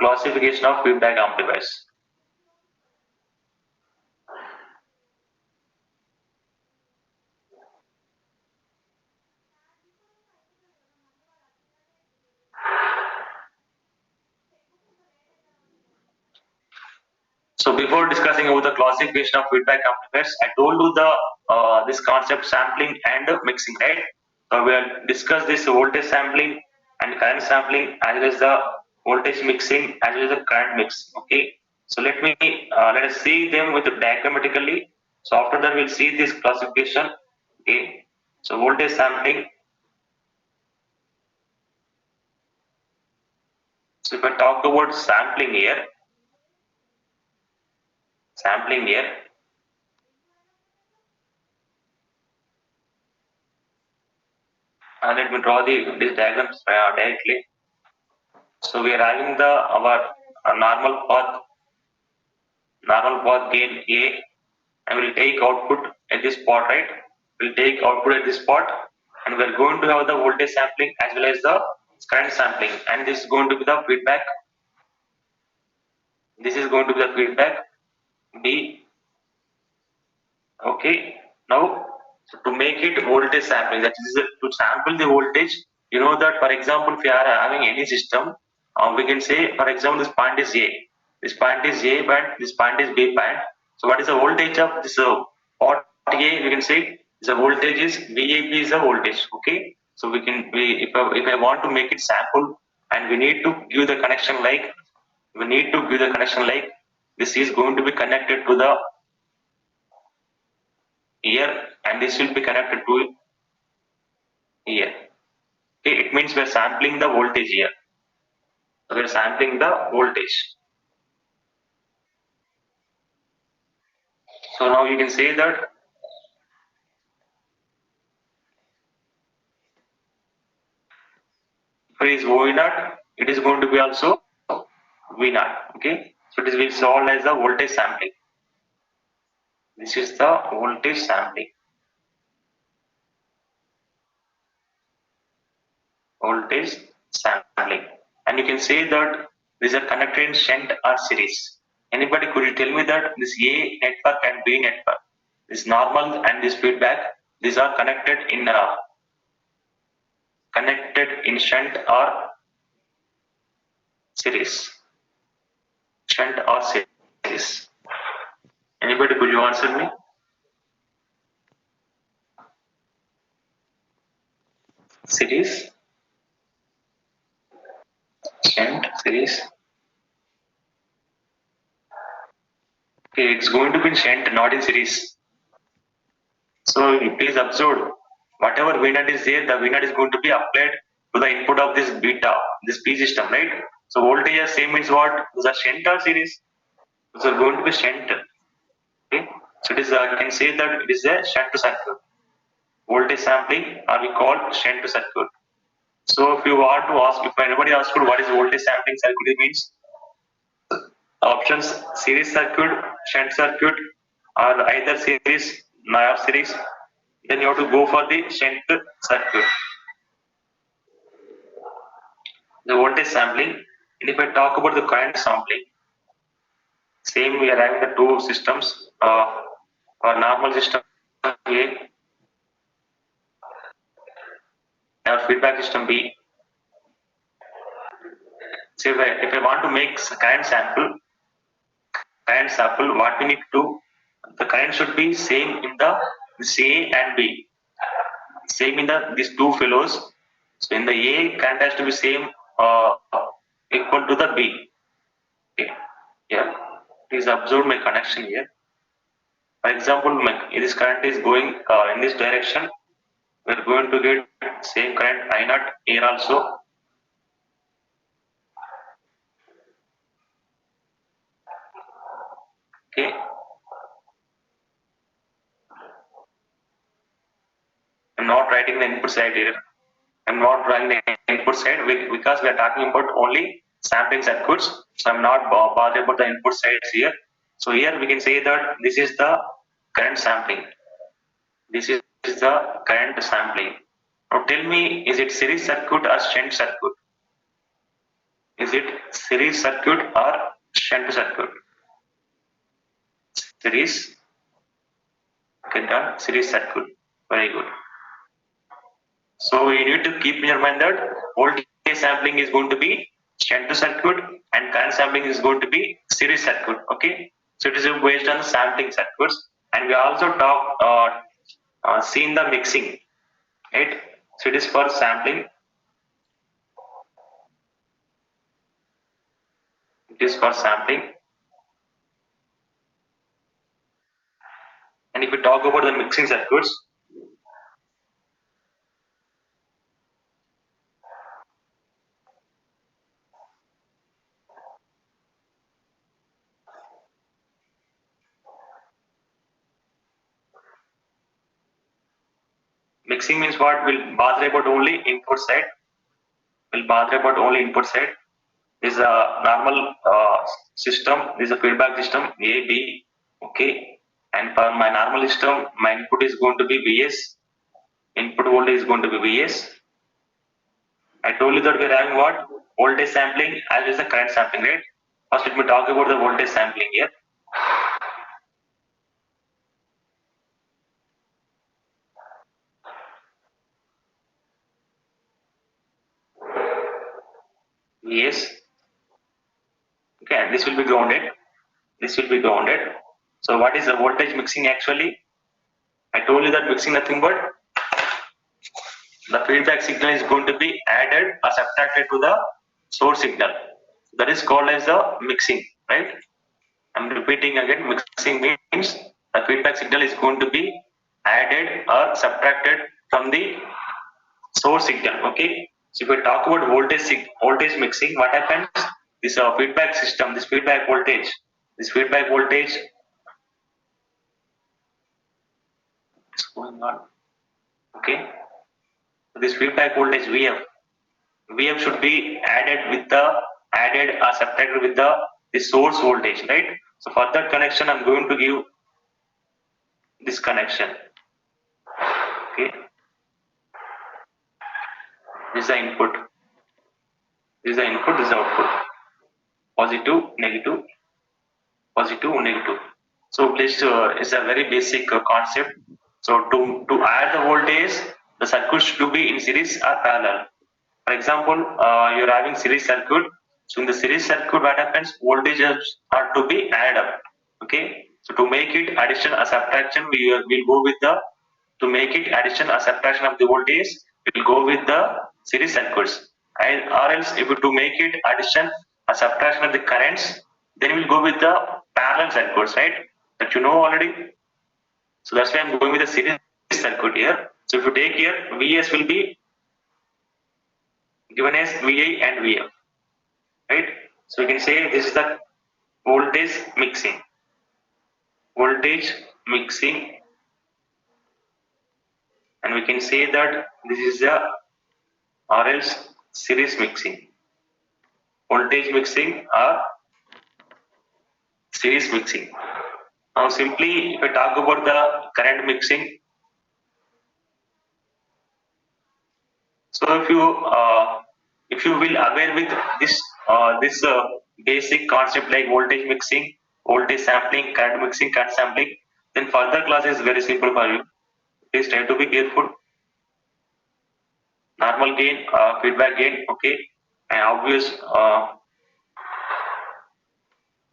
classification of feedback amplifiers. So before discussing about the classification of feedback amplifiers, I told you the this concept sampling and mixing, right? So we will discuss this voltage sampling and current sampling as well as the voltage mixing as well as the current mix. Okay. So let us see them with diagrammatically. So after that we'll see this classification. Okay. So voltage sampling. So if I talk about sampling here, let me draw this diagram directly. So we are having the our normal path gain A, and we'll take output at this spot, right? We'll take output at this spot, and we're going to have the voltage sampling as well as the current sampling, and this is going to be the feedback. This is going to be the feedback B. Okay. Now, so to make it voltage sampling, that is to sample the voltage. You know that, for example, if you are having any system, we can say, for example, this point is A, this point is A band, this point is B band. So, what is the voltage of this port A? We can say the voltage is VAB is the voltage. Okay. So if I want to make it sample, and we need to give the connection like this is going to be connected to the here, and this will be connected to here. Okay, it means we're sampling the voltage here. So we're sampling the voltage. So now you can say that if it is O0, it is going to be also V0. Okay, so it is will solved as the voltage sampling. This is the voltage sampling. Voltage sampling, and you can say that these are connected in shunt or series. Anybody could you tell me that this A network and B network, this normal and this feedback, these are connected in shunt or series? Shunt or series? Anybody could you answer me? Series? Shunt, series? Okay, it's going to be in shunt, not in series. So please observe, whatever V0 is there, the V0 is going to be applied to the input of this beta, this P system, right? So voltage is same means what? Those are shunt or series? Those are going to be shunt. Okay, so it is I can say that it is a shunt circuit. Voltage sampling or we call shunt circuit. So if you want to ask, if anybody asks you what is voltage sampling circuit, it means options series circuit, shunt circuit, or either series nor series. Then you have to go for the shunt circuit. The voltage sampling. And if I talk about the current sampling, same we are having the two systems. For normal system A, our feedback system B. So if I want to make current sample, what we need to do, the current should be same in the A and B. Same in these two fellows. So in the A, current has to be same equal to the B. Okay. Yeah. Please observe my connection here. For example, this current is going in this direction. We're going to get same current I0 here also. Okay. I'm not writing the input side here. I'm not drawing the input side because we are talking about only sampling circuits. So I'm not bothered about the input sides here. So here we can say that this is the current sampling. This is the current sampling. Now tell me, is it series circuit or shunt circuit? Is it series circuit or shunt circuit? Series. Okay, done. Series circuit. Very good. So you need to keep in your mind that voltage sampling is going to be shunt circuit and current sampling is going to be series circuit. Okay. So it is based on the sampling circuits, and we also seen the mixing, right? So it is for sampling. It is for sampling. And if we talk about the mixing circuits, mixing means what? Will bother about only input side. Will bother about only input side. This is a normal system. This is a feedback system A B. Okay. And for my normal system, my input is going to be Vs. Input voltage is going to be Vs. I told you that we're having what? Voltage sampling as well as the current sampling, right? First, let me talk about the voltage sampling here. Vs. Okay, and this will be grounded. This will be grounded. So what is the voltage mixing actually? I told you that mixing nothing but the feedback signal is going to be added or subtracted to the source signal. That is called as the mixing, right? I'm repeating again, mixing means the feedback signal is going to be added or subtracted from the source signal, okay? So if we talk about voltage mixing, what happens? This feedback system, this feedback voltage is going on, okay? So this feedback voltage VF should be added or subtracted with the source voltage, right? So for that connection, I'm going to give this connection. Okay, this is the input. This is the input. This is the output. Positive, negative, positive, negative. So please, it's a very basic concept. So to add the voltage, the circuit should be in series or parallel. For example, you're having series circuit. So in the series circuit, what happens? Voltages are to be added up. Okay. So to make it addition or subtraction, we will go with the to make it addition or subtraction of the voltage, we will go with the series circuits. And or else if to make it addition or subtraction of the currents, then we'll go with the parallel circuits, right? That you know already. So that's why I'm going with the series circuit here. So if you take here, Vs will be given as Vi and Vf, right? So you can say this is the voltage mixing. Voltage mixing, and we can say that this is the or else series mixing. Voltage mixing or series mixing. Now simply if I talk about the current mixing, so if you will aware with this basic concept like voltage mixing, voltage sampling, current sampling, then further class is very simple for you. Please try to be careful. Normal gain, feedback gain, okay, and obvious.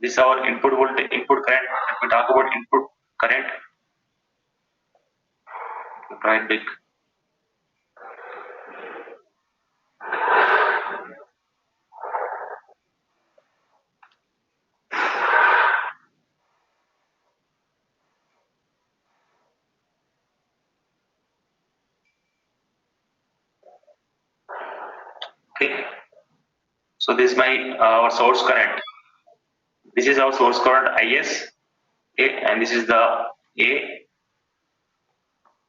This is our input voltage, input current. If we talk about input current, right big. Okay, so this is my our source current. This is our source current Is, okay, and this is the A,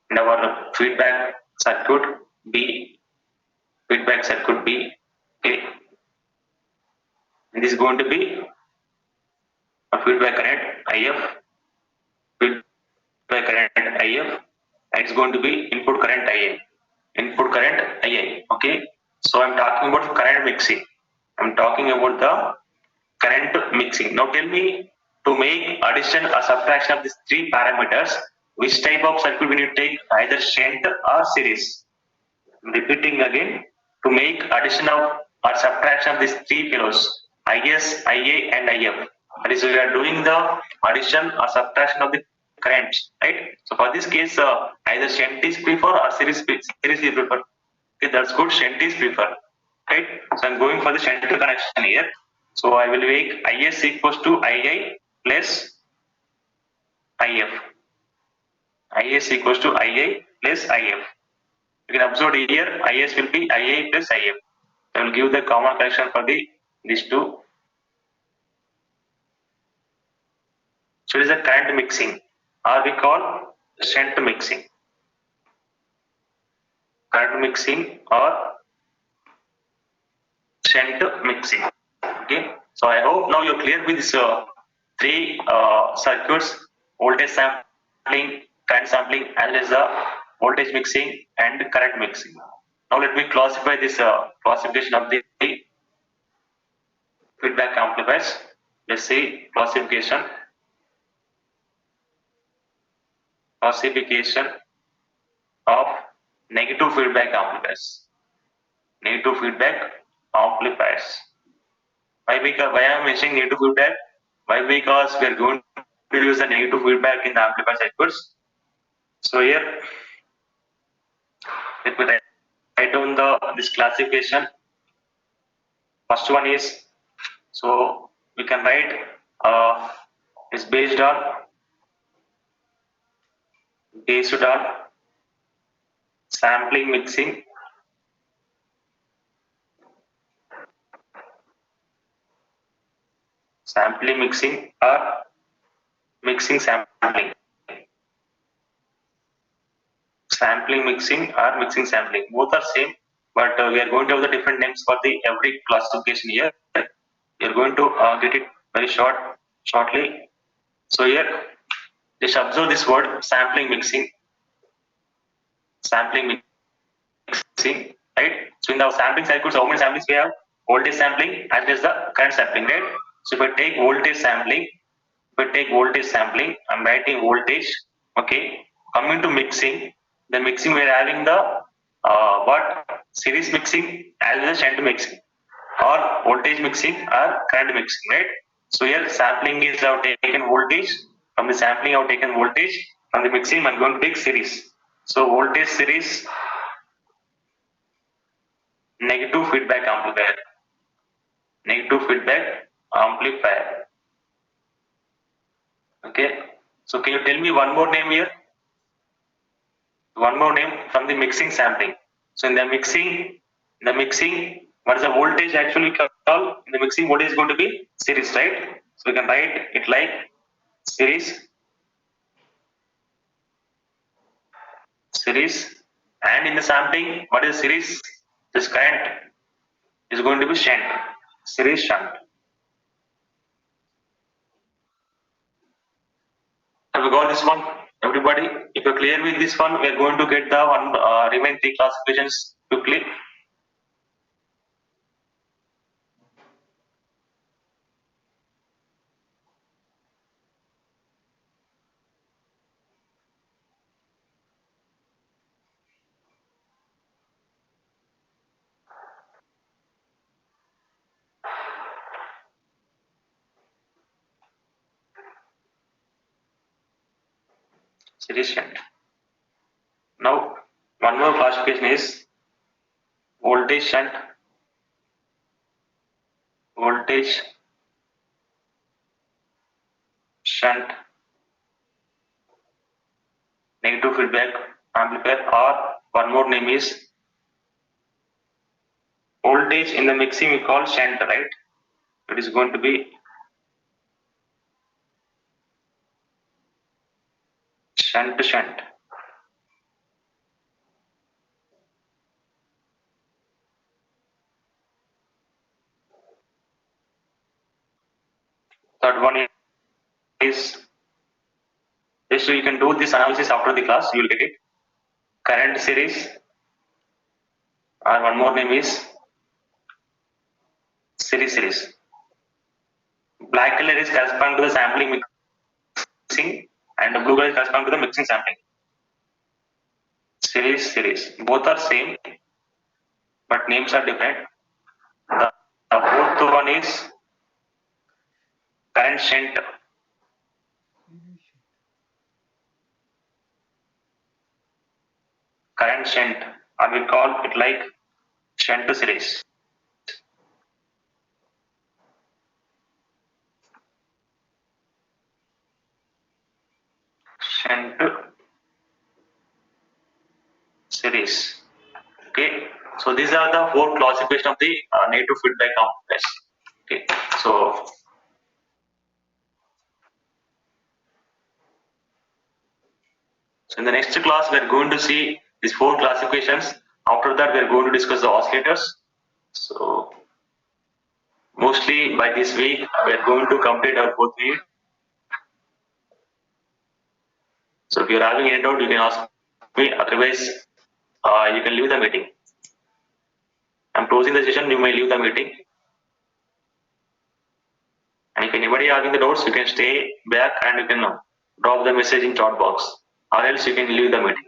and our feedback circuit B, feedback circuit B, okay, and this is going to be a feedback current If, feedback current If, and it's going to be input current Ia, input current Ii, okay. So I'm talking about current mixing. I'm talking about the current mixing. Now tell me, to make addition or subtraction of these three parameters, which type of circuit we need to take, either shunt or series? I'm repeating again, to make addition of or subtraction of these three fellows, IS, IA and IF. That is, we are doing the addition or subtraction of the currents, right? So for this case, either shunt is preferred or series is preferred. Okay, that's good. Shunt is preferred, right? So I'm going for the shunt connection here. So I will make IS equals to II plus IF. IS equals to II plus IF. You can observe here IS will be II plus IF. I will give the common connection for these two. So it is a current mixing, or we call shunt mixing. Current mixing or shunt mixing. Okay. So I hope now you're clear with this three circuits: voltage sampling, current sampling, as well as the voltage mixing and current mixing. Now let me classify this classification of the feedback amplifiers. Let's see classification of negative feedback amplifiers. Negative feedback amplifiers. Why I am mentioning negative feedback? Why? Because we are going to use the negative feedback in the amplifier circuits. So here, let me write down this classification. First one is, so we can write is based on sampling mixing, or mixing sampling. Sampling mixing or mixing sampling, both are same, but we are going to have the different names for the every classification here. We are going to get it very shortly. So here, just observe this word sampling mixing. Sampling mixing, right? So in the sampling circuits, how many samplings we have? Voltage sampling as well as the current sampling, right? So if I take voltage sampling, I'm writing voltage. Okay. Coming to mixing, the mixing we are having the what series mixing as well as shunt mixing, or voltage mixing or current mixing, right? So here sampling is I have taken voltage. From the sampling I have taken voltage. From the mixing I'm going to take series. So voltage series negative feedback amplifier. Negative feedback amplifier. Okay. So can you tell me one more name here? One more name from the mixing sampling. So in the mixing, what is the voltage actually called? In the mixing, voltage is going to be series, right? So we can write it like series, and in the sampling, what is series? This current is going to be shunt, series shunt. Have you got this one, everybody? If you're clear with this one, we are going to get the one remaining three classifications quickly. Series shunt. Now, one more classification is voltage shunt, voltage shunt negative feedback amplifier, or one more name is voltage in the mixing we call shunt, right? It is going to be shunt. Third one is, so you can do this analysis after the class, you will get it. Current series, or one more name is series. Black color is correspond to the sampling mixing, and the blue color is correspond to the mixing sampling. Series. Both are same, but names are different. The fourth one is current shunt. Current shunt, or we call it like shunt series. Shunt series. Okay, so these are the four classification of the native feedback complex. Okay, so in the next class we are going to see these four classifications. After that we are going to discuss the oscillators. So mostly by this week we are going to complete our fourth week. So if you are having any doubt, you can ask me. Otherwise, you can leave the meeting. I'm closing the session. You may leave the meeting. And if anybody having the doubts, you can stay back and you can drop the message in chat box, or else you can leave the meeting.